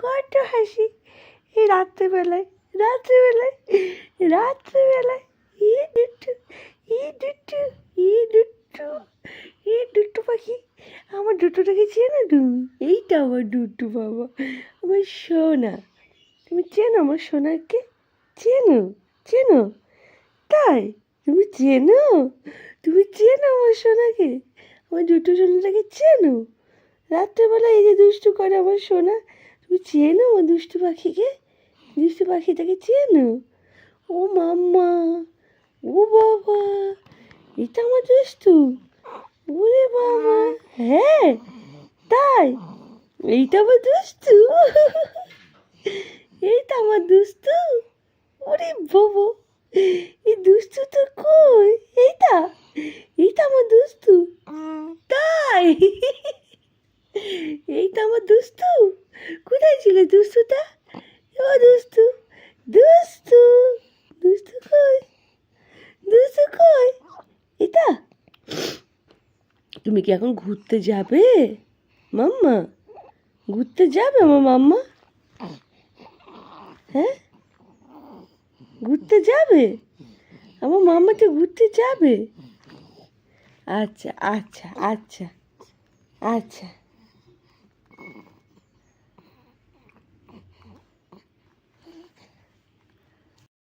কত হাসি। এই রাত্রেবেলায় রাত্রেবেলায় রাত্রেবেলায় ই দুট্টু ই দুট্টু ই দুট্টু ই দুট্টু পাখি। আমার দুটোটাকে চেনো তুমি? এইটা আমার দুট্টু বাবা, আমার সোনা। তুমি চেনো আমার সোনাকে? চেনো? চেনো? তাই তুমি চেনো? তুমি চেনো আমার সোনাকে? আমার দুটো সোনাটাকে চেনো? রাত্রেবেলা এই যে দুষ্টু করে আমার সোনা, তুমি চেনো আমার দুষ্টু পাখিকে? দুষ্টু পাখিটাকে চেনো? ও মাম্মা, ও বাবা, এটা আমার দুষ্টু। ওরে বাবা, হ্যাঁ তাই, এইটা আমার দুষ্টু। এইটা আমার দুষ্টু। ওরে বাবা, এই দুষ্টু তো কই? এইটা এইটা আমার দুষ্টু। তাই, এইটা আমার দুষ্টু। কোথায় ছিল দুষ্টুটা? ও দুষ্টু, দুষ্টু, দুষ্টু কই? দুষ্টু কই? এটা তুমি কি এখন ঘুরতে যাবে মাম্মা? ঘুরতে যাবে আমার মাম্মা? হ্যাঁ, ঘুরতে যাবে? আমার মাম্মা তো ঘুরতে যাবে। আচ্ছা আচ্ছা আচ্ছা আচ্ছা।